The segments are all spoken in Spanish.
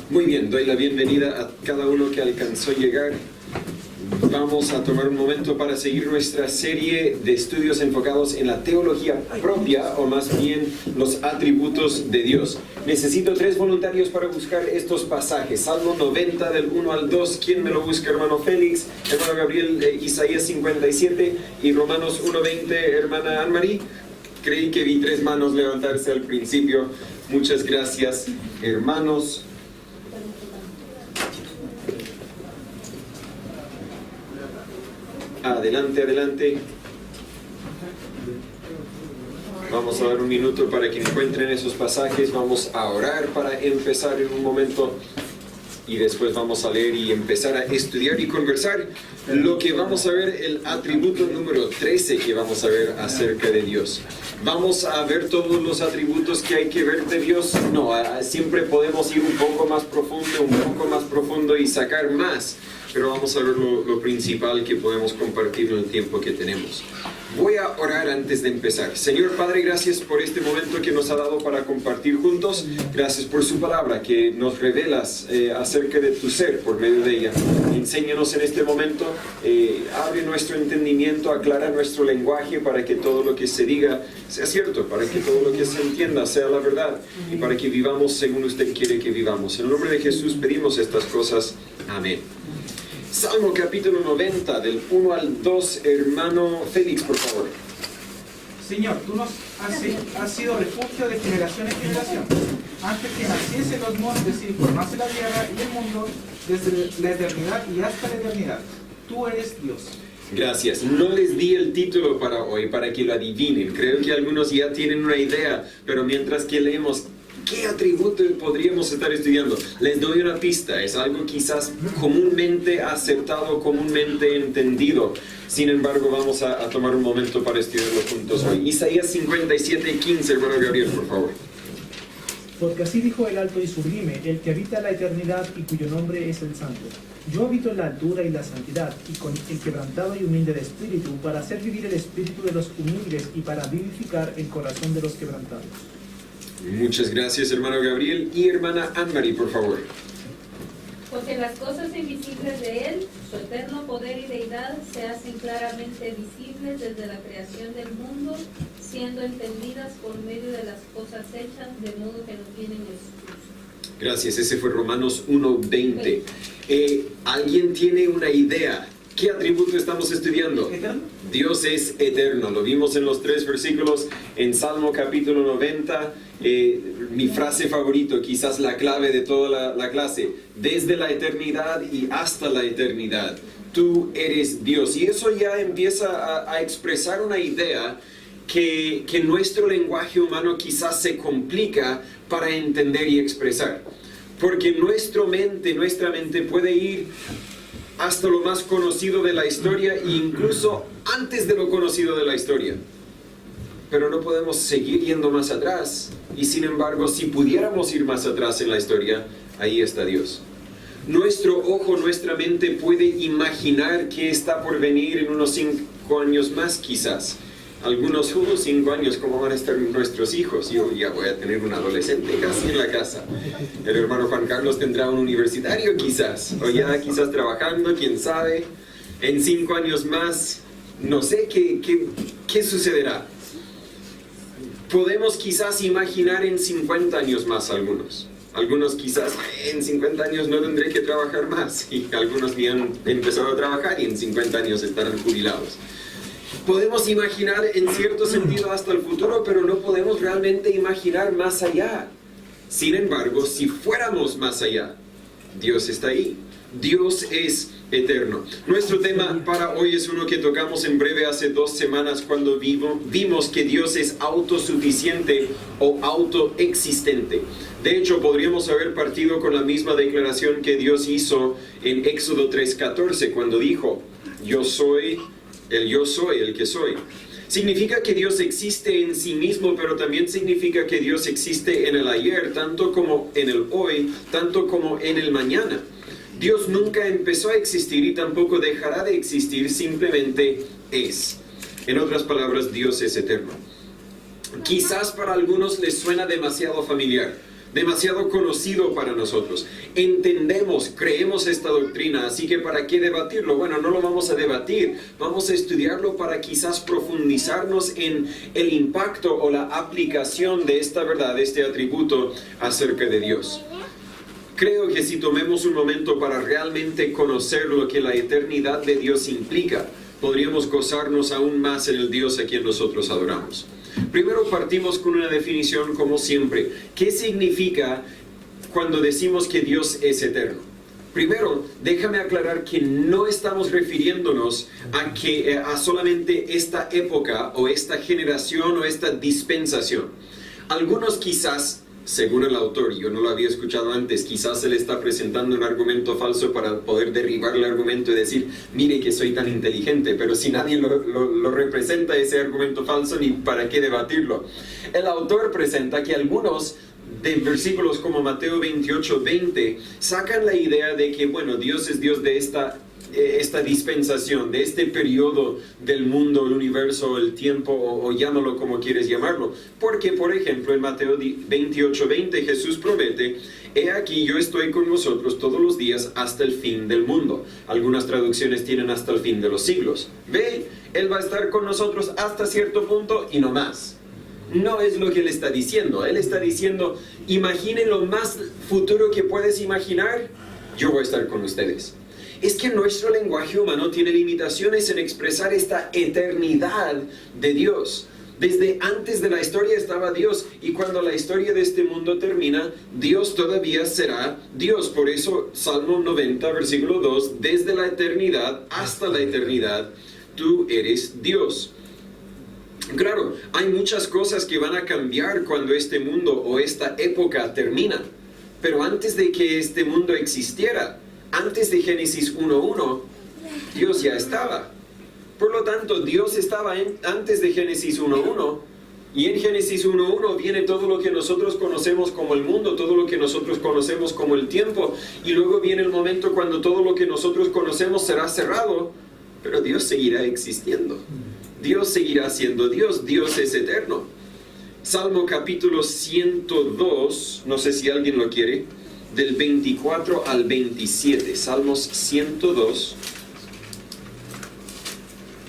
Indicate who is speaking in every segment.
Speaker 1: Muy bien, doy la bienvenida a cada uno que alcanzó a llegar. Vamos a tomar un momento para seguir nuestra serie de estudios enfocados en la teología propia, o más bien los atributos de Dios. Necesito 3 voluntarios para buscar estos pasajes. Salmo 90 del 1 al 2. ¿Quién me lo busca? Hermano Félix, hermano Gabriel, Isaías 57 y Romanos 1:20, hermana Anne-Marie. Creí que vi 3 manos levantarse al principio. Muchas gracias, hermanos. Adelante, adelante. Vamos a dar un minuto para que encuentren esos pasajes. Vamos a orar para empezar en un momento. Y después vamos a leer y empezar a estudiar y conversar lo que vamos a ver, el atributo número 13 que vamos a ver acerca de Dios. ¿Vamos a ver todos los atributos que hay que ver de Dios? No, siempre podemos ir un poco más profundo y sacar más. Pero vamos a ver lo principal que podemos compartir en el tiempo que tenemos. Voy a orar antes de empezar. Señor Padre, gracias por este momento que nos ha dado para compartir juntos. Gracias por su palabra que nos revelas acerca de tu ser por medio de ella. Enséñanos en este momento, abre nuestro entendimiento, aclara nuestro lenguaje para que todo lo que se diga sea cierto, para que todo lo que se entienda sea la verdad y para que vivamos según usted quiere que vivamos. En el nombre de Jesús pedimos estas cosas. Amén. Salmo capítulo 90, del 1 al 2, hermano Félix, por favor.
Speaker 2: Señor, tú nos has sido refugio de generación en generación. Antes que naciesen los montes y formase la tierra y el mundo, desde la eternidad y hasta la eternidad. Tú eres Dios.
Speaker 1: Gracias. No les di el título para hoy, para que lo adivinen. Creo que algunos ya tienen una idea, pero mientras que leemos, ¿qué atributo podríamos estar estudiando? Les doy una pista, es algo quizás comúnmente aceptado, comúnmente entendido. Sin embargo, vamos a tomar un momento para estudiarlo juntos hoy. Isaías 57:15, hermano Gabriel, por favor.
Speaker 3: Porque así dijo el alto y sublime, el que habita la eternidad y cuyo nombre es el Santo. Yo habito en la altura y la santidad, y con el quebrantado y humilde de espíritu, para hacer vivir el espíritu de los humildes y para vivificar el corazón de los quebrantados.
Speaker 1: Muchas gracias, hermano Gabriel. Y hermana Anne-Marie, por favor.
Speaker 4: Porque las cosas invisibles de Él, su eterno poder y deidad, se hacen claramente visibles desde la creación del mundo, siendo entendidas por medio de las cosas hechas, de modo que no tienen excuse.
Speaker 1: Gracias, ese fue Romanos 1:20. ¿Alguien tiene una idea? ¿Qué atributo estamos estudiando? Dios es eterno. Lo vimos en los 3 versículos en Salmo capítulo 90. Mi frase favorito, quizás la clave de toda la clase. Desde la eternidad y hasta la eternidad. Tú eres Dios. Y eso ya empieza a expresar una idea que nuestro lenguaje humano quizás se complica para entender y expresar. Porque nuestra mente puede ir hasta lo más conocido de la historia e incluso antes de lo conocido de la historia. Pero no podemos seguir yendo más atrás. Y sin embargo, si pudiéramos ir más atrás en la historia, ahí está Dios. Nuestro ojo, nuestra mente puede imaginar qué está por venir en unos 5 años más quizás. Algunos 5 años, ¿cómo van a estar nuestros hijos? Yo ya voy a tener un adolescente casi en la casa. El hermano Juan Carlos tendrá un universitario quizás, o ya quizás trabajando, quién sabe. En 5 años más, no sé qué sucederá. Podemos quizás imaginar en 50 años más algunos. Algunos quizás en 50 años no tendré que trabajar más. Y algunos ya han empezado a trabajar y en 50 años estarán jubilados. Podemos imaginar en cierto sentido hasta el futuro, pero no podemos realmente imaginar más allá. Sin embargo, si fuéramos más allá, Dios está ahí. Dios es eterno. Nuestro tema para hoy es uno que tocamos en breve hace 2 semanas cuando vimos que Dios es autosuficiente o autoexistente. De hecho, podríamos haber partido con la misma declaración que Dios hizo en Éxodo 3:14 cuando dijo, yo soy el que soy. Significa que Dios existe en sí mismo, pero también significa que Dios existe en el ayer, tanto como en el hoy, tanto como en el mañana. Dios nunca empezó a existir y tampoco dejará de existir, simplemente es. En otras palabras, Dios es eterno. Quizás para algunos les suena demasiado familiar. demasiado conocido para nosotros. Entendemos, creemos esta doctrina, así que ¿para qué debatirlo? Bueno, no lo vamos a debatir, vamos a estudiarlo para quizás profundizarnos en el impacto o la aplicación de esta verdad, de este atributo acerca de Dios. Creo que si tomemos un momento para realmente conocer lo que la eternidad de Dios implica, podríamos gozarnos aún más en el Dios a quien nosotros adoramos. Primero partimos con una definición como siempre. ¿Qué significa cuando decimos que Dios es eterno? Primero, déjame aclarar que no estamos refiriéndonos a solamente esta época o esta generación o esta dispensación. Algunos quizás, según el autor, yo no lo había escuchado antes, quizás él está presentando un argumento falso para poder derribar el argumento y decir, mire que soy tan inteligente, pero si nadie lo representa ese argumento falso, ni para qué debatirlo. El autor presenta que algunos de versículos como Mateo 28:20 sacan la idea de que, bueno, Dios es Dios de esta dispensación, de este periodo del mundo, el universo, el tiempo, o llámalo como quieres llamarlo. Porque, por ejemplo, en Mateo 28:20 Jesús promete, he aquí yo estoy con vosotros todos los días hasta el fin del mundo. Algunas traducciones tienen hasta el fin de los siglos. Ve, Él va a estar con nosotros hasta cierto punto y no más. No es lo que Él está diciendo. Él está diciendo, imaginen lo más futuro que puedes imaginar, yo voy a estar con ustedes. Es que nuestro lenguaje humano tiene limitaciones en expresar esta eternidad de Dios. Desde antes de la historia estaba Dios, y cuando la historia de este mundo termina, Dios todavía será Dios. Por eso, Salmo 90, versículo 2, desde la eternidad hasta la eternidad, tú eres Dios. Claro, hay muchas cosas que van a cambiar cuando este mundo o esta época termina. Pero antes de que este mundo existiera, antes de Génesis 1:1, Dios ya estaba. Por lo tanto, Dios estaba antes de Génesis 1:1, y en Génesis 1:1 viene todo lo que nosotros conocemos como el mundo, todo lo que nosotros conocemos como el tiempo, y luego viene el momento cuando todo lo que nosotros conocemos será cerrado, pero Dios seguirá existiendo. Dios seguirá siendo Dios. Dios es eterno. Salmo capítulo 102, no sé si alguien lo quiere, del 24 al 27. Salmos 102,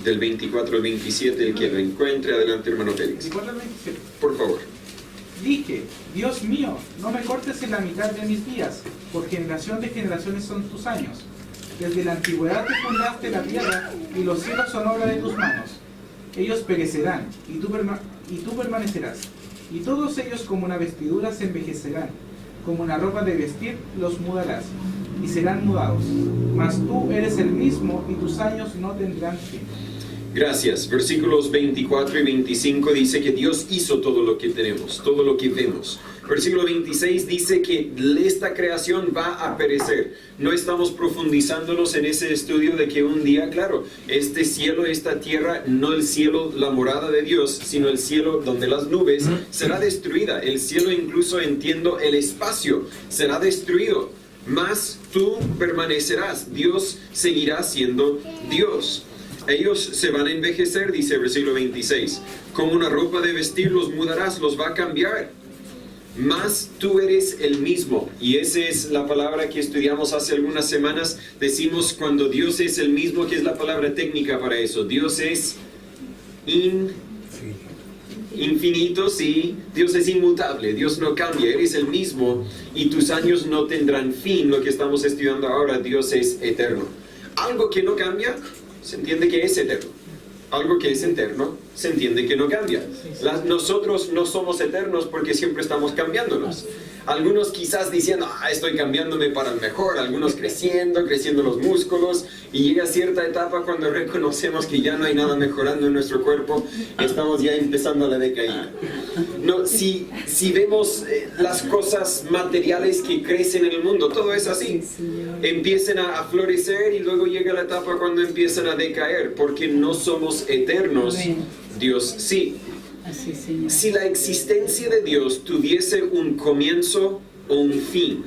Speaker 1: del 24 al 27, el que lo encuentre, adelante hermano Félix.
Speaker 2: 24 al 27.
Speaker 1: Por favor.
Speaker 2: Dije, Dios mío, no me cortes en la mitad de mis días, por generación de generaciones son tus años. Desde la antigüedad te fundaste la tierra, y los cielos son obra de tus manos. Ellos perecerán, y tú permanecerás. Y todos ellos como una vestidura se envejecerán, como una ropa de vestir los mudarás, y serán mudados. Mas tú eres el mismo, y tus años no tendrán fin.
Speaker 1: Gracias. Versículos 24 y 25 dice que Dios hizo todo lo que tenemos, todo lo que vemos. Versículo 26 dice que esta creación va a perecer. No estamos profundizándonos en ese estudio de que un día, claro, este cielo, esta tierra, no el cielo, la morada de Dios, sino el cielo donde las nubes, será destruida. El cielo, incluso entiendo el espacio, será destruido. Mas tú permanecerás. Dios seguirá siendo Dios. Ellos se van a envejecer, dice el versículo 26. Como una ropa de vestir los mudarás, los va a cambiar. Mas tú eres el mismo. Y esa es la palabra que estudiamos hace algunas semanas. Decimos cuando Dios es el mismo, que es la palabra técnica para eso. Dios es infinito, sí. Dios es inmutable. Dios no cambia. Eres el mismo y tus años no tendrán fin. Lo que estamos estudiando ahora, Dios es eterno. Algo que no cambia, se entiende que es eterno. Algo que es eterno, se entiende que no cambia. Nosotros no somos eternos porque siempre estamos cambiándonos. Algunos quizás diciendo, estoy cambiándome para el mejor. Algunos creciendo los músculos. Y llega cierta etapa cuando reconocemos que ya no hay nada mejorando en nuestro cuerpo. Estamos ya empezando la decaída. No, si vemos las cosas materiales que crecen en el mundo, todo es así. Empiezan a florecer y luego llega la etapa cuando empiezan a decaer. Porque no somos eternos. Dios sí.
Speaker 5: Así, Señor.
Speaker 1: Si la existencia de Dios tuviese un comienzo o un fin,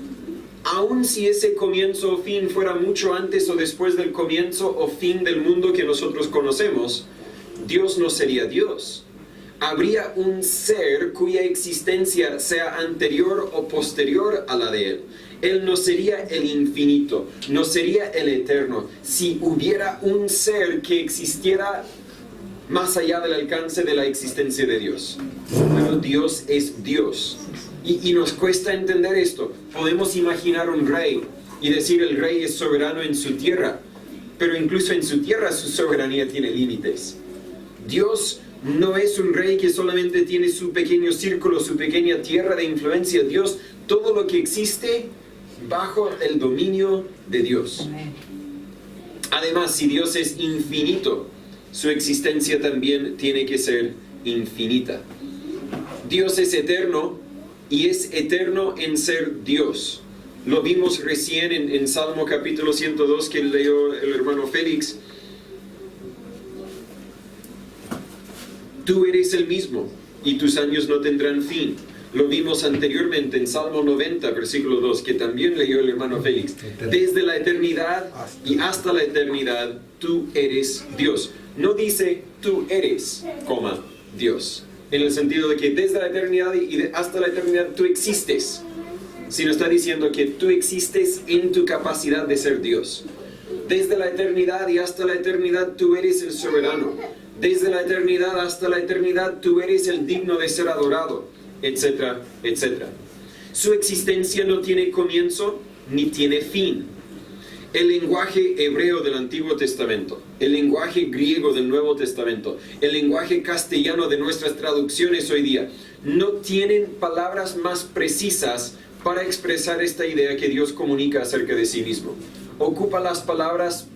Speaker 1: aun si ese comienzo o fin fuera mucho antes o después del comienzo o fin del mundo que nosotros conocemos, Dios no sería Dios. habría un ser cuya existencia sea anterior o posterior a la de Él. Él no sería el infinito, no sería el eterno. Si hubiera un ser que existiera más allá del alcance de la existencia de Dios. Pero Dios es Dios. Y nos cuesta entender esto. Podemos imaginar un rey y decir el rey es soberano en su tierra, pero incluso en su tierra su soberanía tiene límites. Dios no es un rey que solamente tiene su pequeño círculo, su pequeña tierra de influencia. Dios, todo lo que existe bajo el dominio de Dios. Además, si Dios es infinito, su existencia también tiene que ser infinita. Dios es eterno y es eterno en ser Dios. Lo vimos recién en Salmo capítulo 102 que leyó el hermano Félix. Tú eres el mismo y tus años no tendrán fin. Lo vimos anteriormente en Salmo 90, versículo 2, que también leyó el hermano Félix. Desde la eternidad y hasta la eternidad, tú eres Dios. No dice, tú eres, Dios. En el sentido de que desde la eternidad y hasta la eternidad tú existes. Sino está diciendo que tú existes en tu capacidad de ser Dios. Desde la eternidad y hasta la eternidad tú eres el soberano. Desde la eternidad hasta la eternidad tú eres el digno de ser adorado, etcétera, etcétera. Su existencia no tiene comienzo ni tiene fin. El lenguaje hebreo del Antiguo Testamento, el lenguaje griego del Nuevo Testamento, el lenguaje castellano de nuestras traducciones hoy día, no tienen palabras más precisas para expresar esta idea que Dios comunica acerca de sí mismo. Ocupa las palabras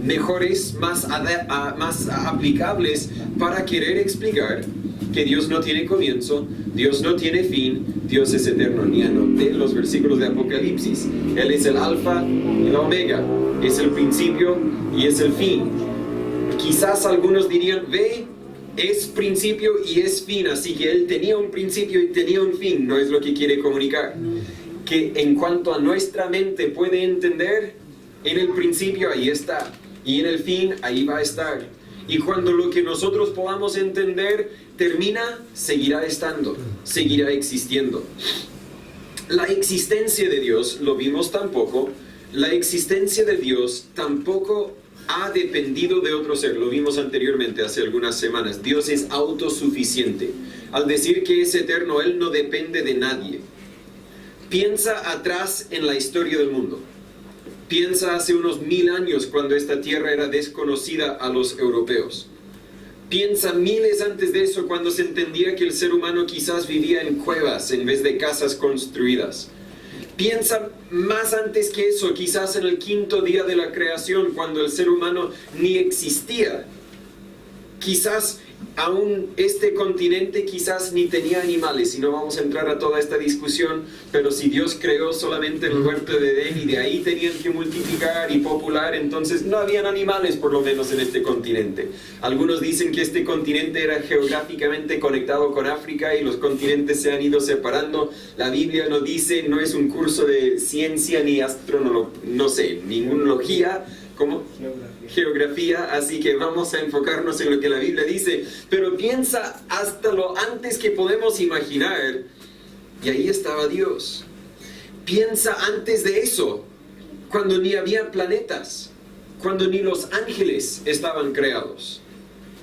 Speaker 1: mejores, más aplicables para querer explicar que Dios no tiene comienzo, Dios no tiene fin, Dios es eterno. Ni anoté los versículos de Apocalipsis. Él es el alfa y la omega, es el principio y es el fin. Quizás algunos dirían, ve, es principio y es fin, así que Él tenía un principio y tenía un fin. No es lo que quiere comunicar. Que en cuanto a nuestra mente puede entender, en el principio ahí está, y en el fin ahí va a estar. Y cuando lo que nosotros podamos entender termina, seguirá estando, seguirá existiendo. La existencia de Dios, lo vimos tampoco, la existencia de Dios tampoco ha dependido de otro ser. Lo vimos anteriormente, hace algunas semanas. Dios es autosuficiente. Al decir que es eterno, Él no depende de nadie. Piensa atrás en la historia del mundo. Piensa hace unos 1000 años cuando esta tierra era desconocida a los europeos. Piensa miles antes de eso cuando se entendía que el ser humano quizás vivía en cuevas en vez de casas construidas. Piensa más antes que eso, quizás en el 5.º día de la creación, cuando el ser humano ni existía. Quizás aún este continente quizás ni tenía animales, y no vamos a entrar a toda esta discusión, pero si Dios creó solamente el huerto de Edén y de ahí tenían que multiplicar y popular, entonces no habían animales por lo menos en este continente. Algunos dicen que este continente era geográficamente conectado con África y los continentes se han ido separando. La Biblia no dice, no es un curso de ciencia ni astronomía, no sé, ninguna ¿cómo? Geografía, así que vamos a enfocarnos en lo que la Biblia dice, pero piensa hasta lo antes que podemos imaginar, y ahí estaba Dios. Piensa antes de eso, cuando ni había planetas, cuando ni los ángeles estaban creados,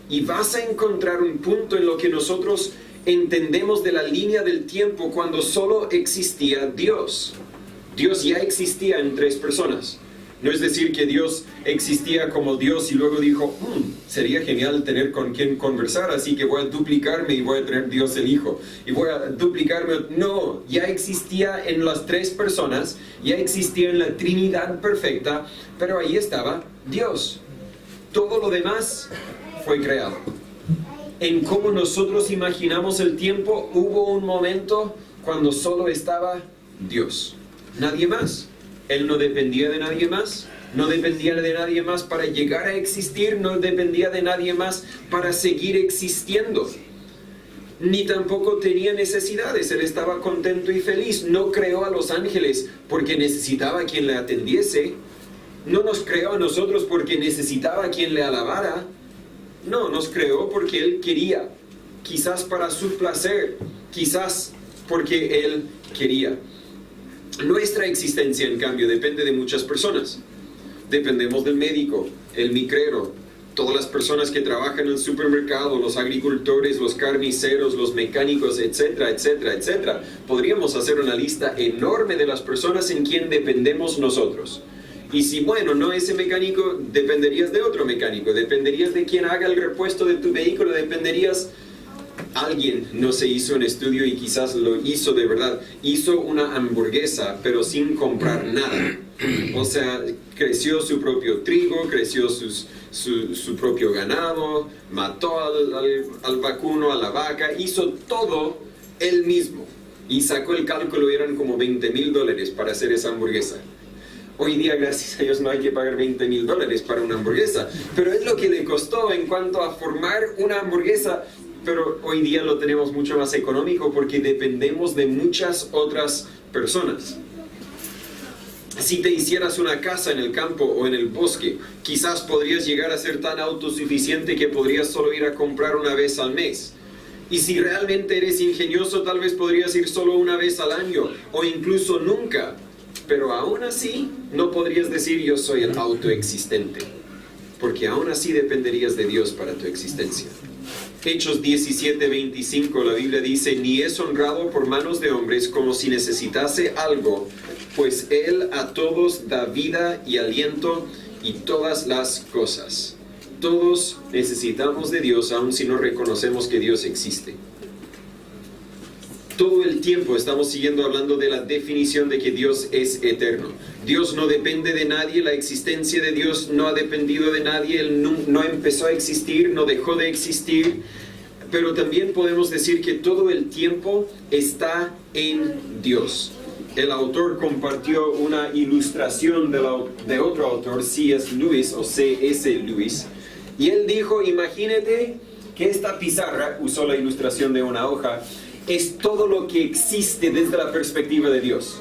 Speaker 1: y vas a encontrar un punto en lo que nosotros entendemos de la línea del tiempo cuando solo existía Dios. Dios ya existía en 3 personas. No es decir que Dios existía como Dios y luego dijo, sería genial tener con quien conversar, así que voy a duplicarme y voy a tener Dios el Hijo. Y voy a duplicarme. No, ya existía en las 3 personas, ya existía en la Trinidad perfecta, pero ahí estaba Dios. Todo lo demás fue creado. En cómo nosotros imaginamos el tiempo, hubo un momento cuando solo estaba Dios, nadie más. Él no dependía de nadie más, no dependía de nadie más para llegar a existir, no dependía de nadie más para seguir existiendo. Ni tampoco tenía necesidades, Él estaba contento y feliz. No creó a los ángeles porque necesitaba a quien le atendiese. No nos creó a nosotros porque necesitaba a quien le alabara. No, nos creó porque Él quería quizás para su placer, quizás porque Él quería. Nuestra existencia, en cambio, depende de muchas personas. Dependemos del médico, el micrero, todas las personas que trabajan en el supermercado, los agricultores, los carniceros, los mecánicos, etcétera, etcétera, etcétera. Podríamos hacer una lista enorme de las personas en quien dependemos nosotros. Y si, bueno, no ese mecánico, dependerías de otro mecánico, dependerías de quien haga el repuesto de tu vehículo, dependerías... Alguien no se hizo un estudio y quizás lo hizo de verdad. Hizo una hamburguesa, pero sin comprar nada. O sea, creció su propio trigo, creció su propio ganado, mató al vacuno, a la vaca, hizo todo él mismo. Y sacó el cálculo, eran como $20,000 para hacer esa hamburguesa. Hoy día, gracias a Dios, no hay que pagar $20,000 para una hamburguesa. Pero es lo que le costó en cuanto a formar una hamburguesa. Pero hoy día lo tenemos mucho más económico porque dependemos de muchas otras personas. Si te hicieras una casa en el campo o en el bosque, quizás podrías llegar a ser tan autosuficiente que podrías solo ir a comprar una vez al mes. Y si realmente eres ingenioso, tal vez podrías ir solo una vez al año o incluso nunca. Pero aún así, no podrías decir yo soy el autoexistente, porque aún así dependerías de Dios para tu existencia. Hechos 17:25, la Biblia dice, ni es honrado por manos de hombres como si necesitase algo, pues Él a todos da vida y aliento y todas las cosas. Todos necesitamos de Dios, aun si no reconocemos que Dios existe. Todo el tiempo estamos siguiendo hablando de la definición de que Dios es eterno. Dios no depende de nadie, la existencia de Dios no ha dependido de nadie, Él no empezó a existir, no dejó de existir. Pero también podemos decir que todo el tiempo está en Dios. El autor compartió una ilustración de otro autor, C.S. Lewis o C.S. Lewis, y él dijo, imagínate que esta pizarra, usó la ilustración de una hoja, es todo lo que existe desde la perspectiva de Dios.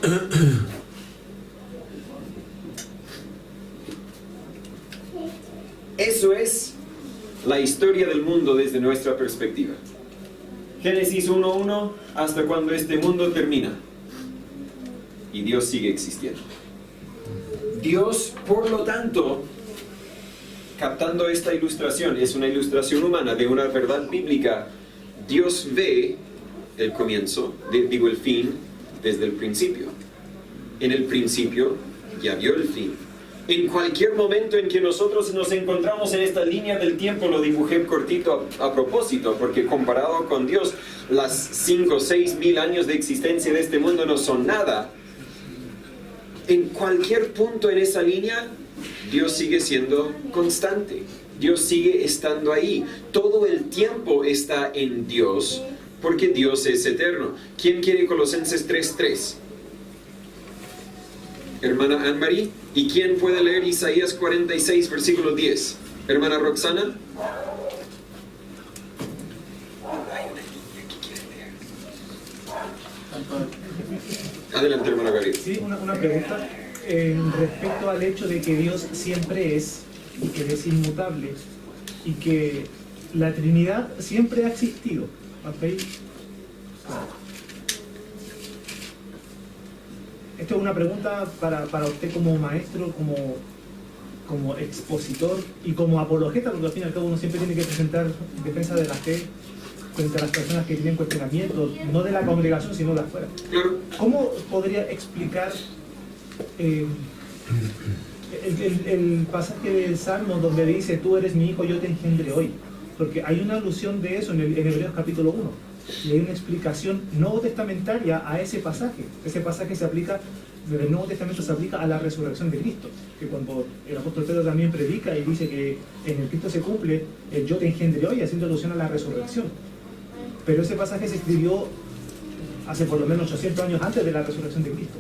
Speaker 1: Eso es la historia del mundo desde nuestra perspectiva. Génesis 1:1 hasta cuando este mundo termina. Y Dios sigue existiendo. Dios, por lo tanto, captando esta ilustración, es una ilustración humana de una verdad bíblica. Dios ve el comienzo, el fin, desde el principio. En el principio ya vio el fin. En cualquier momento en que nosotros nos encontramos en esta línea del tiempo, lo dibujé cortito a propósito, porque comparado con Dios, las 5 o 6 mil años de existencia de este mundo no son nada. En cualquier punto en esa línea, Dios sigue siendo constante. Dios sigue estando ahí. Todo el tiempo está en Dios, porque Dios es eterno. ¿Quién quiere Colosenses 3:3? Hermana Anne-Marie. ¿Y quién puede leer Isaías 46, versículo 10? Hermana Roxana. Hay una niña que quiere leer. Adelante, hermana Gabriel.
Speaker 3: Sí, una pregunta respecto al hecho de que Dios siempre es y que es inmutable y que la Trinidad siempre ha existido. ¿Okay? Esto es una pregunta para usted como maestro, como expositor y como apologeta, porque al fin y al cabo uno siempre tiene que presentar defensa de la fe frente a las personas que tienen cuestionamientos, no de la congregación, sino de afuera. ¿Cómo podría explicar el pasaje del Salmo donde dice, tú eres mi hijo, yo te engendré hoy? Porque hay una alusión de eso en Hebreos capítulo 1. Y hay una explicación nuevo testamentaria a ese pasaje. Ese pasaje se aplica, desde el Nuevo Testamento se aplica a la resurrección de Cristo. Que cuando el apóstol Pedro también predica y dice que en el Cristo se cumple el yo te engendré hoy, haciendo alusión a la resurrección. Pero ese pasaje se escribió hace por lo menos 800 años antes de la resurrección de Cristo.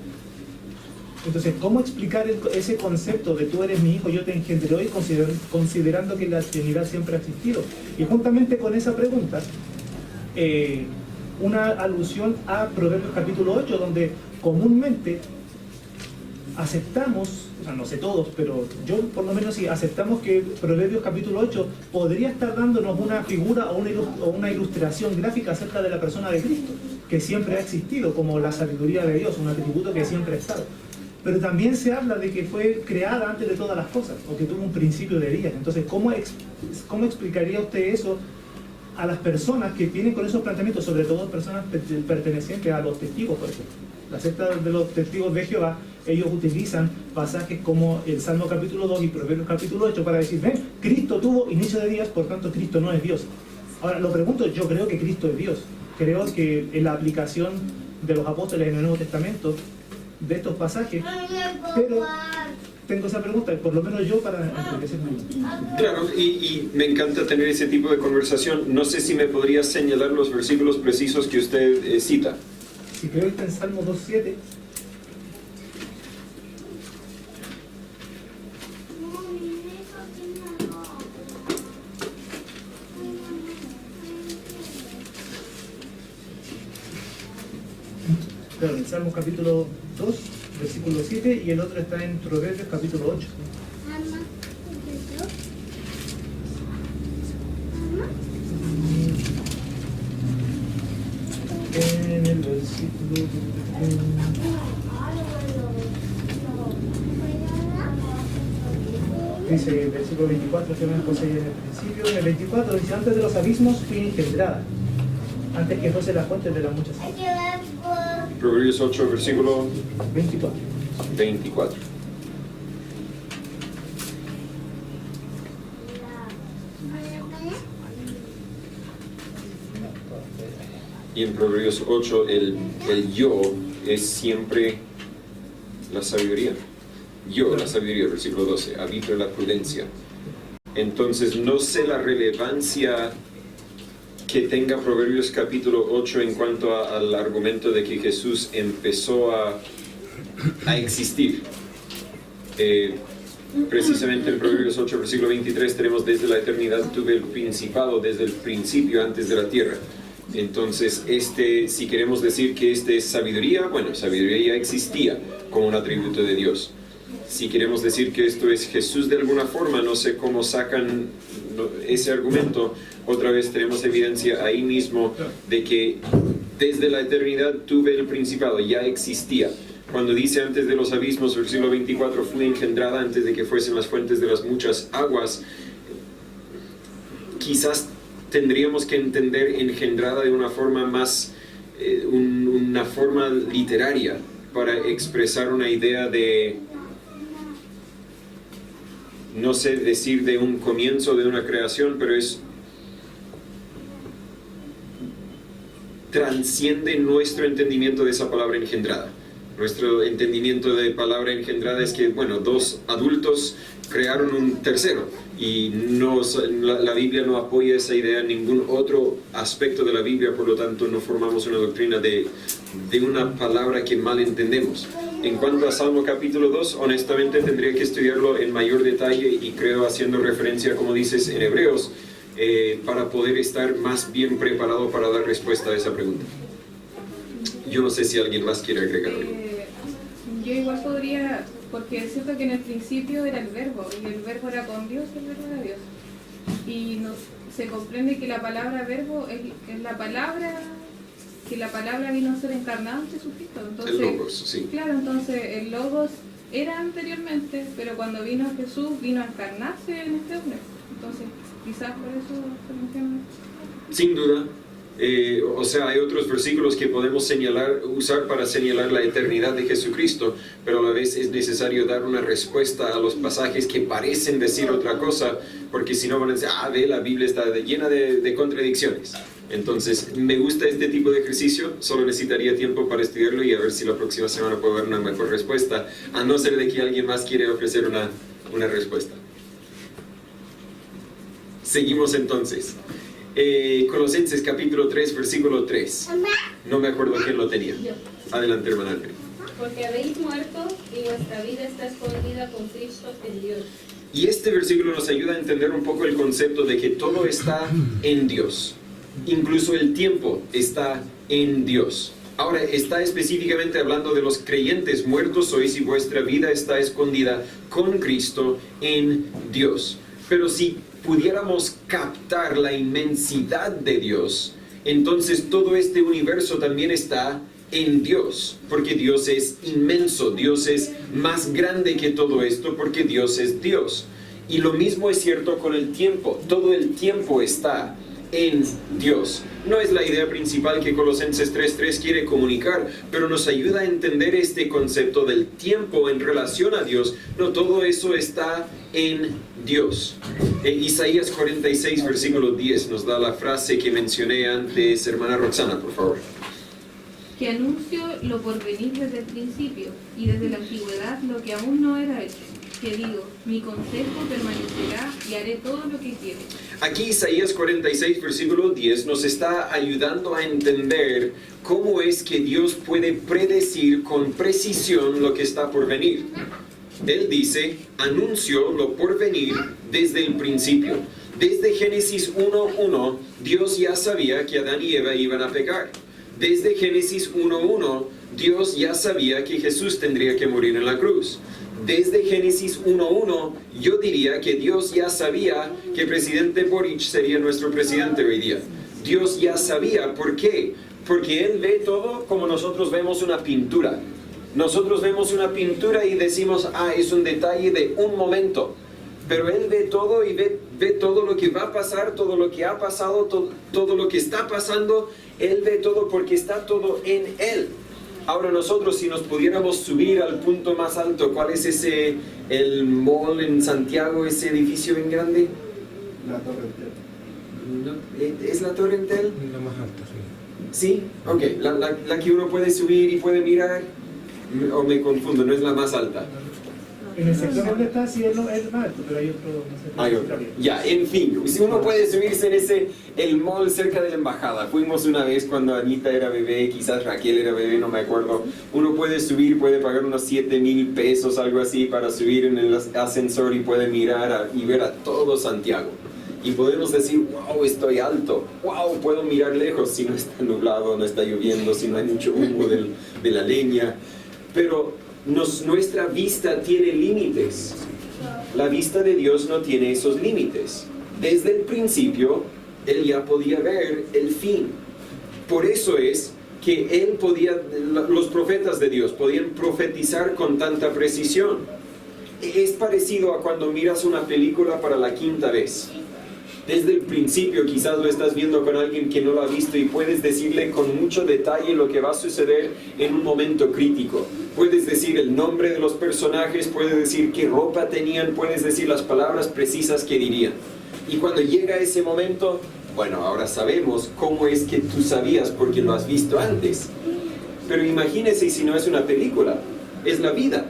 Speaker 3: Entonces, ¿cómo explicar ese concepto de tú eres mi hijo, yo te engendré hoy, considerando que la Trinidad siempre ha existido? Y juntamente con esa pregunta, una alusión a Proverbios capítulo 8, donde comúnmente aceptamos, o sea, no sé todos, pero yo por lo menos sí, aceptamos que Proverbios capítulo 8 podría estar dándonos una figura o una ilustración gráfica acerca de la persona de Cristo, que siempre ha existido como la sabiduría de Dios, un atributo que siempre ha estado. Pero también se habla de que fue creada antes de todas las cosas, o que tuvo un principio de días. Entonces, ¿cómo explicaría usted eso a las personas que vienen con esos planteamientos, sobre todo personas pertenecientes a los testigos, por ejemplo? La secta de los testigos de Jehová, ellos utilizan pasajes como el Salmo capítulo 2 y Proverbios capítulo 8 para decir, ven, Cristo tuvo inicio de días, por tanto Cristo no es Dios. Ahora, lo pregunto, yo creo que Cristo es Dios. Creo que en la aplicación de los apóstoles en el Nuevo Testamento de estos pasajes, pero tengo esa pregunta, por lo menos yo, para enriquecer mi vida.
Speaker 1: Claro, y me encanta tener ese tipo de conversación. No sé si me podría señalar los versículos precisos que usted cita.
Speaker 3: Si creo que está en Salmo 2.7. Claro, en Salmo capítulo 2, versículo 7, y el otro está en Proverbios capítulo 8. En el versículo... Dice el versículo 24, que me poseí en el principio. En el 24 dice, antes de los abismos fui engendrada, antes que fuese la fuente de las muchas aguas.
Speaker 1: Proverbios 8, versículo
Speaker 3: 24.
Speaker 1: Y en Proverbios 8 el yo es siempre la sabiduría. Yo, la sabiduría, versículo 12, habito en la prudencia. Entonces no sé la relevancia que tenga Proverbios capítulo 8 en cuanto al argumento de que Jesús empezó a existir. Precisamente en Proverbios 8, versículo 23 tenemos, desde la eternidad tuve el principado, desde el principio, antes de la tierra. Entonces, si queremos decir que es sabiduría, bueno, sabiduría ya existía como un atributo de Dios. Si queremos decir que esto es Jesús de alguna forma, no sé cómo sacan ese argumento. Otra vez tenemos evidencia ahí mismo de que desde la eternidad tuve el principado, ya existía. Cuando dice antes de los abismos, versículo 24, fui engendrada antes de que fuesen las fuentes de las muchas aguas, quizás tendríamos que entender engendrada de una forma más, una forma literaria para expresar una idea de, no sé decir de un comienzo de una creación, pero transciende nuestro entendimiento de esa palabra engendrada. Nuestro entendimiento de palabra engendrada es que, bueno, dos adultos crearon un tercero, y la Biblia no apoya esa idea en ningún otro aspecto de la Biblia, por lo tanto no formamos una doctrina de una palabra que mal entendemos. En cuanto a Salmo capítulo 2, honestamente tendría que estudiarlo en mayor detalle, y creo haciendo referencia, como dices, en Hebreos, para poder estar más bien preparado para dar respuesta a esa pregunta. Yo no sé si alguien más quiere agregar algo.
Speaker 5: Yo igual podría, porque es cierto que en el principio era el verbo, y el verbo era con Dios, y el verbo era Dios. Y se comprende que la palabra verbo es la palabra, que la palabra vino a ser encarnada en Jesucristo. Entonces,
Speaker 1: el Logos, sí.
Speaker 5: Claro, entonces el Logos era anteriormente, pero cuando vino Jesús, vino a encarnarse en este hombre. Entonces, quizás por eso se menciona.
Speaker 1: Sin duda. O sea, hay otros versículos que podemos usar para señalar la eternidad de Jesucristo, pero a la vez es necesario dar una respuesta a los pasajes que parecen decir otra cosa, porque si no van a decir, la Biblia está llena de contradicciones. Entonces, me gusta este tipo de ejercicio, solo necesitaría tiempo para estudiarlo y a ver si la próxima semana puedo dar una mejor respuesta, a no ser de que alguien más quiere ofrecer una respuesta. Seguimos entonces. Colosenses capítulo 3, versículo 3. No me acuerdo quién lo tenía. Adelante, hermana Andrea.
Speaker 4: Porque habéis muerto y vuestra vida está escondida con Cristo en Dios.
Speaker 1: Y este versículo nos ayuda a entender un poco el concepto de que todo está en Dios. Incluso el tiempo está en Dios. Ahora está específicamente hablando de los creyentes. Muertos sois y vuestra vida está escondida con Cristo en Dios. Pero si pudiéramos captar la inmensidad de Dios, entonces todo este universo también está en Dios, porque Dios es inmenso, Dios es más grande que todo esto, porque Dios es Dios. Y lo mismo es cierto con el tiempo, todo el tiempo está en Dios. No es la idea principal que Colosenses 3:3 quiere comunicar, pero nos ayuda a entender este concepto del tiempo en relación a Dios. No, todo eso está en Dios. Isaías 46, versículo 10 nos da la frase que mencioné antes. Hermana Roxana, por favor.
Speaker 5: Que anuncio lo por venir desde el principio, y desde la antigüedad lo que aún no era hecho. Que digo, mi consejo permanecerá y haré todo lo que quiero.
Speaker 1: Aquí Isaías 46, versículo 10 nos está ayudando a entender cómo es que Dios puede predecir con precisión lo que está por venir. Él dice, anunció lo por venir desde el principio. Desde Génesis 1:1, Dios ya sabía que Adán y Eva iban a pecar. Desde Génesis 1:1, Dios ya sabía que Jesús tendría que morir en la cruz. Desde Génesis 1:1, yo diría que Dios ya sabía que el presidente Boric sería nuestro presidente hoy día. Dios ya sabía. ¿Por qué? Porque Él ve todo como nosotros vemos una pintura. Nosotros vemos una pintura y decimos, es un detalle de un momento. Pero Él ve todo y ve todo lo que va a pasar, todo lo que ha pasado, todo lo que está pasando. Él ve todo porque está todo en Él. Ahora nosotros, si nos pudiéramos subir al punto más alto, ¿cuál es el mall en Santiago, ese edificio bien grande?
Speaker 6: La Torre Entel.
Speaker 1: ¿Es la Torre Entel?
Speaker 6: La más alta, sí.
Speaker 1: ¿Sí? Ok, la que uno puede subir y puede mirar, o me confundo, no es la más alta.
Speaker 3: En el sector donde está, sí es más alto, pero hay otro, no sé.
Speaker 1: Hay otro. Ya, en fin, si uno puede subirse en el mall cerca de la embajada. Fuimos una vez cuando Anita era bebé, quizás Raquel era bebé, no me acuerdo. Uno puede subir, puede pagar unos 7,000 pesos, algo así, para subir en el ascensor y puede mirar y ver a todo Santiago. Y podemos decir, wow, estoy alto, wow, puedo mirar lejos si no está nublado, no está lloviendo, si no hay mucho humo de la leña. Pero nuestra vista tiene límites. La vista de Dios no tiene esos límites. Desde el principio, Él ya podía ver el fin. Por eso es que los profetas de Dios podían profetizar con tanta precisión. Es parecido a cuando miras una película para la quinta vez. Desde el principio quizás lo estás viendo con alguien que no lo ha visto y puedes decirle con mucho detalle lo que va a suceder en un momento crítico. Puedes decir el nombre de los personajes, puedes decir qué ropa tenían, puedes decir las palabras precisas que dirían. Y cuando llega ese momento, bueno, ahora sabemos cómo es que tú sabías porque lo has visto antes. Pero imagínese si no es una película, es la vida.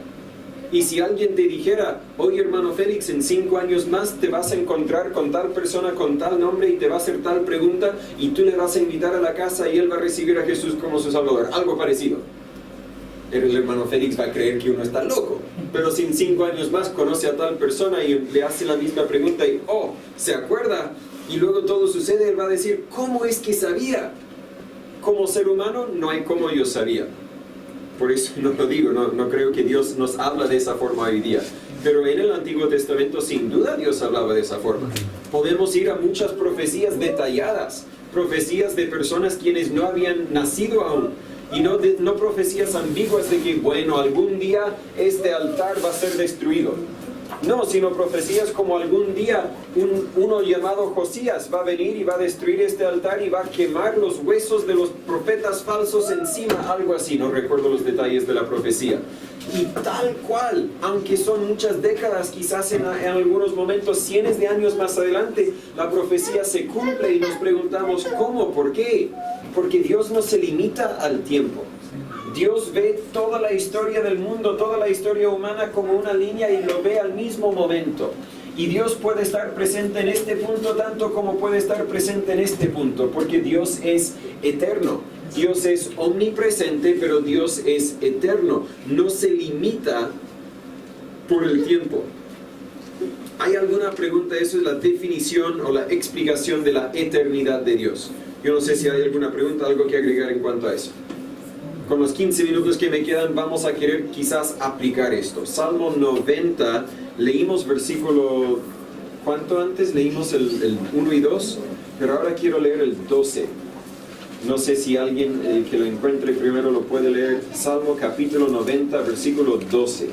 Speaker 1: Y si alguien te dijera, oye hermano Félix, en 5 años más te vas a encontrar con tal persona, con tal nombre y te va a hacer tal pregunta y tú le vas a invitar a la casa y él va a recibir a Jesús como su Salvador, algo parecido. El hermano Félix va a creer que uno está loco, pero si en 5 años más conoce a tal persona y le hace la misma pregunta y se acuerda y luego todo sucede, él va a decir, ¿cómo es que sabía? Como ser humano no hay cómo yo sabía. Por eso no lo digo, no creo que Dios nos habla de esa forma hoy día. Pero en el Antiguo Testamento sin duda Dios hablaba de esa forma. Podemos ir a muchas profecías detalladas, profecías de personas quienes no habían nacido aún. Y no profecías ambiguas de que, bueno, algún día este altar va a ser destruido. No, sino profecías como algún día uno llamado Josías va a venir y va a destruir este altar y va a quemar los huesos de los profetas falsos encima, algo así, no recuerdo los detalles de la profecía. Y tal cual, aunque son muchas décadas, quizás en algunos momentos, cientos de años más adelante, la profecía se cumple y nos preguntamos, ¿cómo? ¿Por qué? Porque Dios no se limita al tiempo. Dios ve toda la historia del mundo, toda la historia humana como una línea y lo ve al mismo momento. Y Dios puede estar presente en este punto tanto como puede estar presente en este punto, porque Dios es eterno. Dios es omnipresente, pero Dios es eterno. No se limita por el tiempo. ¿Hay alguna pregunta? Eso es la definición o la explicación de la eternidad de Dios. Yo no sé si hay alguna pregunta, algo que agregar en cuanto a eso. con los 15 minutos que me quedan vamos a querer quizás aplicar esto. Salmo 90, leímos versículo, ¿cuánto antes? Leímos el 1 y 2, pero ahora quiero leer el 12. No sé si alguien que lo encuentre primero lo puede leer. Salmo capítulo 90, versículo 12.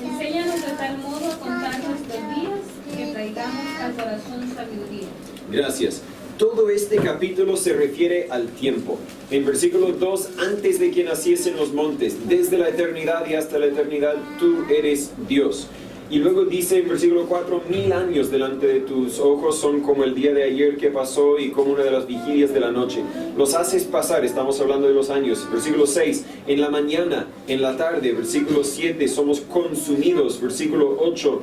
Speaker 4: Enséñanos de tal modo a contar nuestros días que traigamos al corazón sabiduría.
Speaker 1: Gracias. Todo este capítulo se refiere al tiempo. En versículo 2, antes de que naciesen los montes, desde la eternidad y hasta la eternidad, tú eres Dios. Y luego dice en versículo 4, 1000 años delante de tus ojos son como el día de ayer que pasó y como una de las vigilias de la noche. Los haces pasar, estamos hablando de los años. Versículo 6, en la mañana, en la tarde. Versículo 7, somos consumidos. Versículo 8,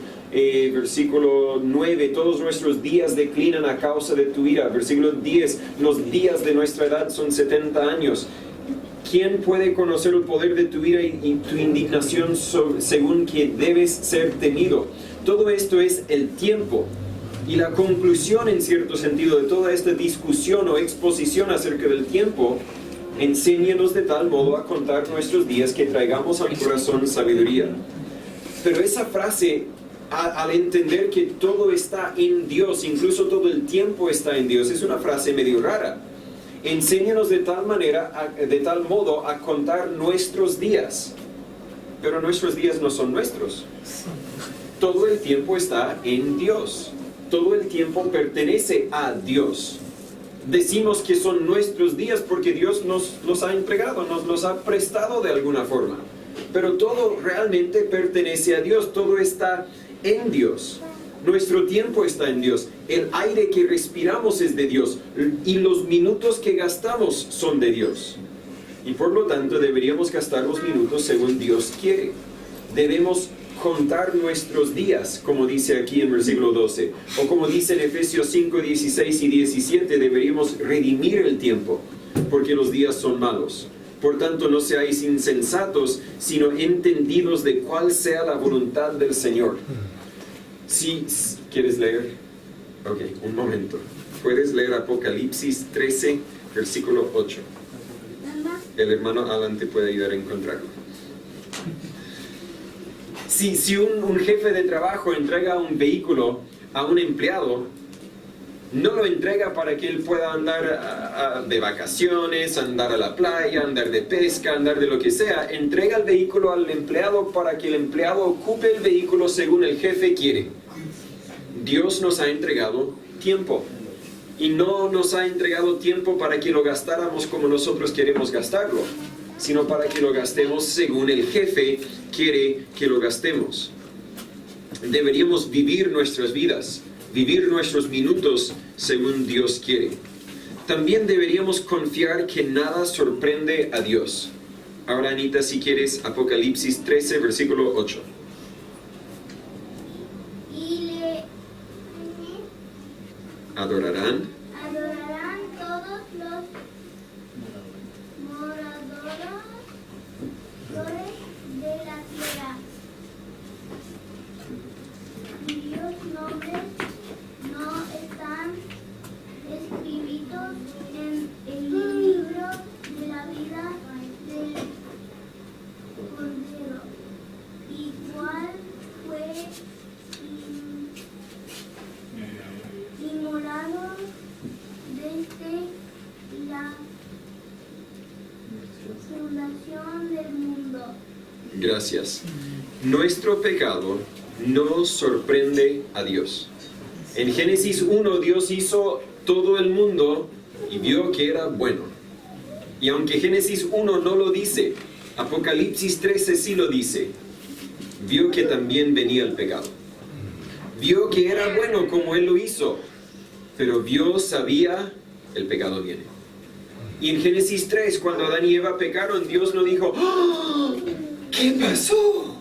Speaker 1: versículo 9, todos nuestros días declinan a causa de tu ira. Versículo 10, los días de nuestra edad son 70 años. ¿Quién puede conocer el poder de tu ira y tu indignación según que debes ser temido? Todo esto es el tiempo. Y la conclusión, en cierto sentido, de toda esta discusión o exposición acerca del tiempo, enséñanos de tal modo a contar nuestros días que traigamos al corazón sabiduría. Pero esa frase, al entender que todo está en Dios, incluso todo el tiempo está en Dios, es una frase medio rara. Enséñanos de tal manera, de tal modo a contar nuestros días. Pero nuestros días no son nuestros. Todo el tiempo está en Dios. Todo el tiempo pertenece a Dios. Decimos que son nuestros días porque Dios nos los ha entregado, nos los ha prestado de alguna forma. Pero todo realmente pertenece a Dios, todo está en Dios. Nuestro tiempo está en Dios, el aire que respiramos es de Dios y los minutos que gastamos son de Dios. Y por lo tanto deberíamos gastar los minutos según Dios quiere. Debemos contar nuestros días, como dice aquí en versículo 12. O como dice en Efesios 5, 16 y 17, deberíamos redimir el tiempo, porque los días son malos. Por tanto, no seáis insensatos, sino entendidos de cuál sea la voluntad del Señor. Si quieres leer, ok, un momento. Puedes leer Apocalipsis 13, versículo 8. El hermano Alan te puede ayudar a encontrarlo. Si un jefe de trabajo entrega un vehículo a un empleado, no lo entrega para que él pueda andar de vacaciones, andar a la playa, andar de pesca, andar de lo que sea. Entrega el vehículo al empleado para que el empleado ocupe el vehículo según el jefe quiere. Dios nos ha entregado tiempo. Y no nos ha entregado tiempo para que lo gastáramos como nosotros queremos gastarlo, sino para que lo gastemos según el jefe quiere que lo gastemos. Deberíamos vivir nuestras vidas, vivir nuestros minutos según Dios quiere. También deberíamos confiar que nada sorprende a Dios. Ahora, Anita, si quieres, Apocalipsis 13, versículo 8. Adorarán
Speaker 7: todos los moradores de la tierra, cuyos nombres no están escritos en el libro de la vida del Cordero, y cuál fue inmolado desde la fundación del mundo.
Speaker 1: Gracias. Nuestro pecado no sorprende a Dios. En Génesis 1, Dios hizo todo el mundo y vio que era bueno. Y aunque Génesis 1 no lo dice, Apocalipsis 13 sí lo dice. Vio que también venía el pecado. Vio que era bueno como Él lo hizo, pero Dios sabía, el pecado viene. Y en Génesis 3, cuando Adán y Eva pecaron, Dios no dijo, ¡oh! ¿Qué pasó?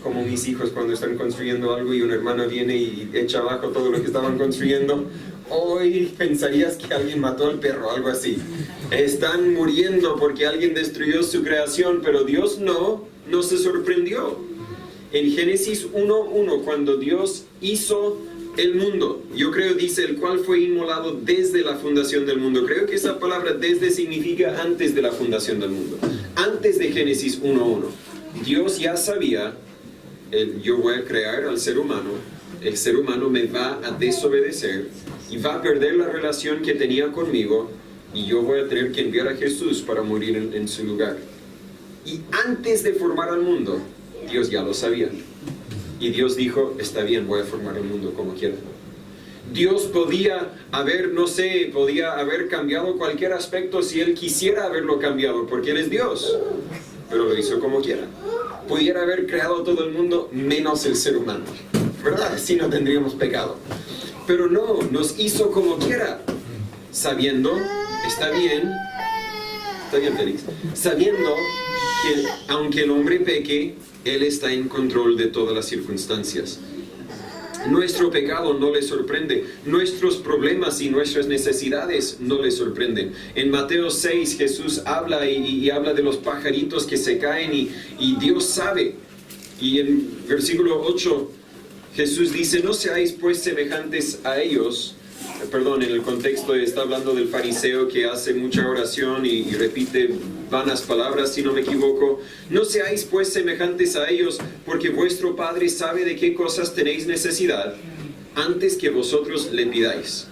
Speaker 1: Como mis hijos cuando están construyendo algo y un hermano viene y echa abajo todo lo que estaban construyendo. Hoy pensarías que alguien mató al perro, algo así. Están muriendo porque alguien destruyó su creación, pero Dios no se sorprendió. En Génesis 1:1, cuando Dios hizo el mundo. Yo creo, dice, el cual fue inmolado desde la fundación del mundo. Creo que esa palabra desde significa antes de la fundación del mundo. Antes de Génesis 1:1. Dios ya sabía, yo voy a crear al ser humano, el ser humano me va a desobedecer y va a perder la relación que tenía conmigo y yo voy a tener que enviar a Jesús para morir en su lugar. Y antes de formar al mundo, Dios ya lo sabía. Y Dios dijo, está bien, voy a formar el mundo como quiera. Dios podía haber cambiado cualquier aspecto si Él quisiera haberlo cambiado, porque Él es Dios. Pero lo hizo como quiera. Pudiera haber creado todo el mundo menos el ser humano, ¿verdad? Si no tendríamos pecado. Pero no, nos hizo como quiera, sabiendo, está bien Félix, sabiendo que aunque el hombre peque, Él está en control de todas las circunstancias. Nuestro pecado no le sorprende, nuestros problemas y nuestras necesidades no le sorprenden. En Mateo 6 Jesús habla y habla de los pajaritos que se caen y Dios sabe. Y en versículo 8 Jesús dice, no seáis pues semejantes a ellos. En el contexto está hablando del fariseo que hace mucha oración y repite vanas palabras, si no me equivoco. No seáis pues semejantes a ellos, porque vuestro Padre sabe de qué cosas tenéis necesidad antes que vosotros le pidáis.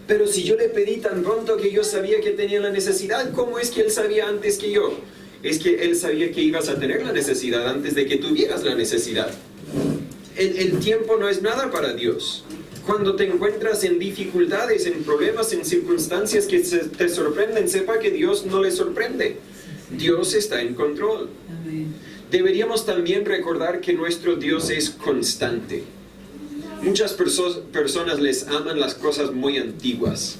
Speaker 1: Pero si yo le pedí tan pronto que yo sabía que tenía la necesidad, ¿cómo es que Él sabía antes que yo? Es que Él sabía que ibas a tener la necesidad antes de que tuvieras la necesidad. El tiempo no es nada para Dios. Cuando te encuentras en dificultades, en problemas, en circunstancias que te sorprenden, sepa que Dios no le sorprende. Dios está en control. Deberíamos también recordar que nuestro Dios es constante. Muchas personas les aman las cosas muy antiguas.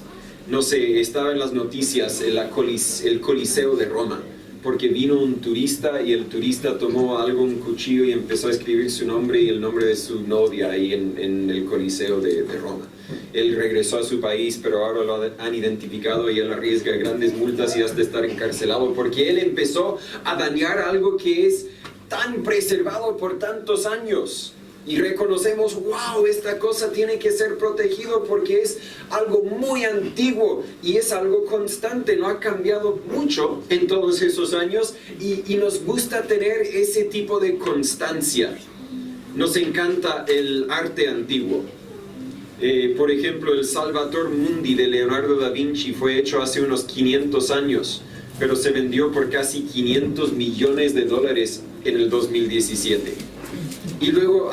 Speaker 1: No sé, estaba en las noticias el Coliseo de Roma, porque vino un turista y el turista tomó un cuchillo y empezó a escribir su nombre y el nombre de su novia ahí en el Coliseo de Roma. Él regresó a su país, pero ahora lo han identificado y él arriesga grandes multas y hasta estar encarcelado, porque él empezó a dañar algo que es tan preservado por tantos años. Y reconocemos, wow, esta cosa tiene que ser protegido porque es algo muy antiguo y es algo constante, no ha cambiado mucho en todos esos años y nos gusta tener ese tipo de constancia. Nos encanta el arte antiguo. Por ejemplo, el Salvator Mundi de Leonardo da Vinci fue hecho hace unos 500 años, pero se vendió por casi $500 millones en el 2017. Y luego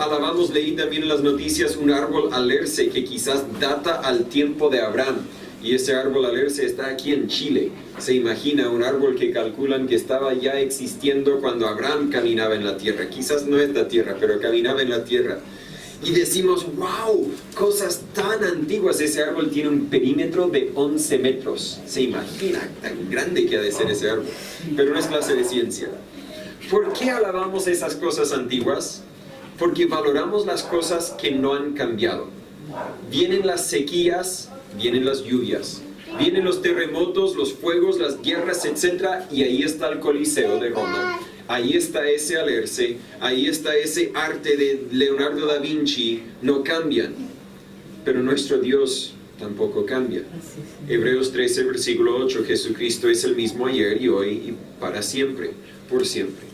Speaker 1: leí también en las noticias un árbol alerce que quizás data al tiempo de Abraham. Y ese árbol alerce está aquí en Chile. Se imagina un árbol que calculan que estaba ya existiendo cuando Abraham caminaba en la tierra. Quizás no es la tierra, pero caminaba en la tierra. Y decimos, wow, cosas tan antiguas. Ese árbol tiene un perímetro de 11 metros. Se imagina tan grande que ha de ser ese árbol. Pero no es clase de ciencia. ¿Por qué alabamos esas cosas antiguas? Porque valoramos las cosas que no han cambiado. Vienen las sequías, vienen las lluvias, vienen los terremotos, los fuegos, las guerras, etc. Y ahí está el Coliseo de Roma, ahí está ese alerce, ahí está ese arte de Leonardo da Vinci, no cambian. Pero nuestro Dios tampoco cambia. Hebreos 13, versículo 8, Jesucristo es el mismo ayer y hoy y para siempre, por siempre.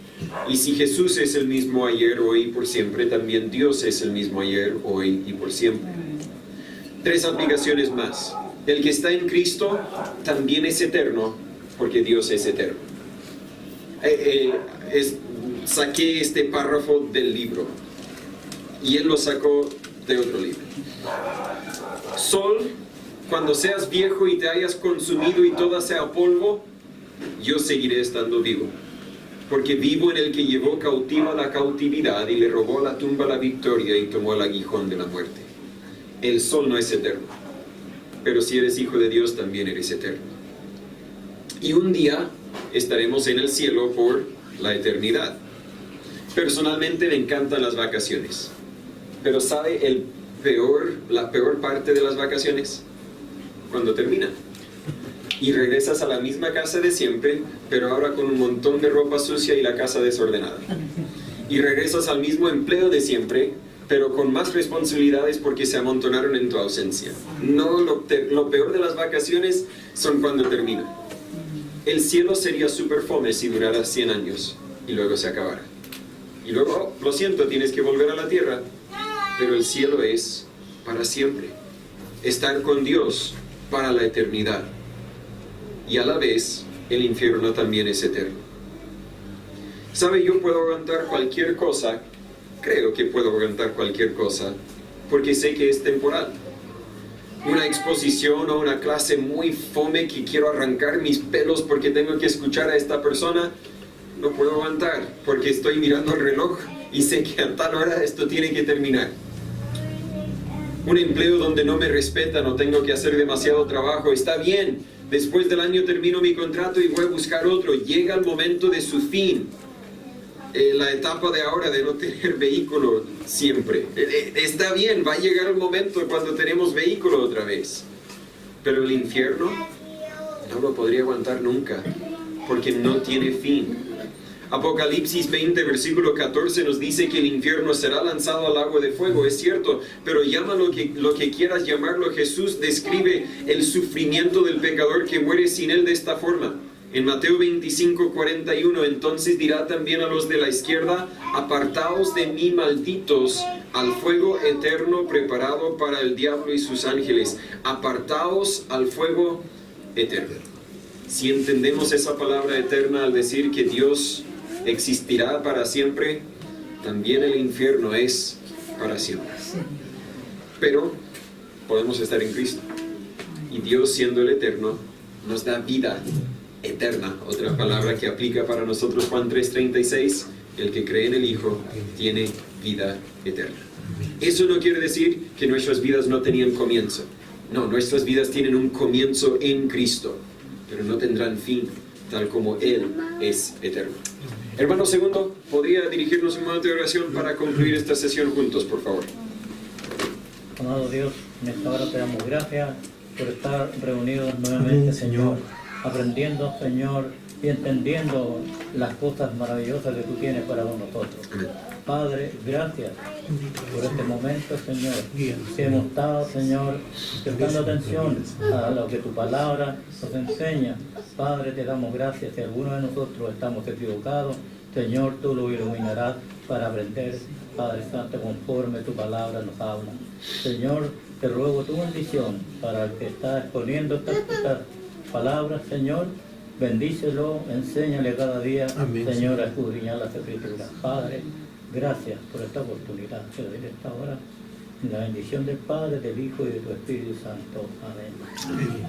Speaker 1: Y si Jesús es el mismo ayer, hoy y por siempre, también Dios es el mismo ayer, hoy y por siempre. 3 aplicaciones más. El que está en Cristo también es eterno, porque Dios es eterno. Saqué este párrafo del libro, y él lo sacó de otro libro. Sol, cuando seas viejo y te hayas consumido y toda sea polvo, yo seguiré estando vivo. Porque vivo en el que llevó cautiva la cautividad y le robó la tumba la victoria y tomó el aguijón de la muerte. El sol no es eterno, pero si eres hijo de Dios también eres eterno. Y un día estaremos en el cielo por la eternidad. Personalmente me encantan las vacaciones, pero ¿sabe la peor parte de las vacaciones? Cuando terminan. Y regresas a la misma casa de siempre, pero ahora con un montón de ropa sucia y la casa desordenada. Y regresas al mismo empleo de siempre, pero con más responsabilidades porque se amontonaron en tu ausencia. No, lo peor de las vacaciones son cuando terminan. El cielo sería súper fome si durara 100 años y luego se acabara. Y luego, lo siento, tienes que volver a la tierra, pero el cielo es para siempre. Estar con Dios para la eternidad. Y a la vez, el infierno también es eterno. ¿Sabe? Yo puedo aguantar cualquier cosa, creo que puedo aguantar cualquier cosa, porque sé que es temporal. Una exposición o una clase muy fome que quiero arrancar mis pelos porque tengo que escuchar a esta persona, no puedo aguantar porque estoy mirando el reloj y sé que a tal hora esto tiene que terminar. Un empleo donde no me respetan o tengo que hacer demasiado trabajo, está bien, después del año termino mi contrato y voy a buscar otro. Llega el momento de su fin. La etapa de ahora de no tener vehículo siempre. Está bien, va a llegar el momento cuando tenemos vehículo otra vez. Pero el infierno no lo podría aguantar nunca, porque no tiene fin. Apocalipsis 20, versículo 14 nos dice que el infierno será lanzado al lago de fuego, es cierto, pero llama lo que quieras llamarlo. Jesús describe el sufrimiento del pecador que muere sin él de esta forma. En Mateo 25, 41, entonces dirá también a los de la izquierda, apartaos de mí, malditos, al fuego eterno preparado para el diablo y sus ángeles. Apartaos al fuego eterno. Si entendemos esa palabra eterna al decir que Dios existirá para siempre, también el infierno es para siempre. Pero podemos estar en Cristo. Y Dios, siendo el eterno, nos da vida eterna, otra palabra que aplica para nosotros. Juan 3:36, el que cree en el Hijo tiene vida eterna. Eso no quiere decir que nuestras vidas no tenían comienzo. No, nuestras vidas tienen un comienzo en Cristo, pero no tendrán fin, tal como Él es eterno. Hermano segundo, ¿podría dirigirnos un momento de oración para concluir esta sesión juntos, por favor?
Speaker 8: Amado Dios, en esta hora te damos gracias por estar reunidos nuevamente, Señor, aprendiendo, Señor, y entendiendo las cosas maravillosas que tú tienes para nosotros. Padre, gracias por este momento, Señor, que hemos estado, Señor, prestando atención a lo que tu palabra nos enseña. Padre, te damos gracias. Si alguno de nosotros estamos equivocados, Señor, tú lo iluminarás para aprender, Padre Santo, conforme tu palabra nos habla. Señor, te ruego tu bendición para el que está exponiendo estas palabras, Señor. Bendícelo, enséñale cada día, amén, Señor, a escudriñar las Escrituras. Padre, gracias por esta oportunidad que doy de esta hora. En la bendición del Padre, del Hijo y de tu Espíritu Santo. Amén.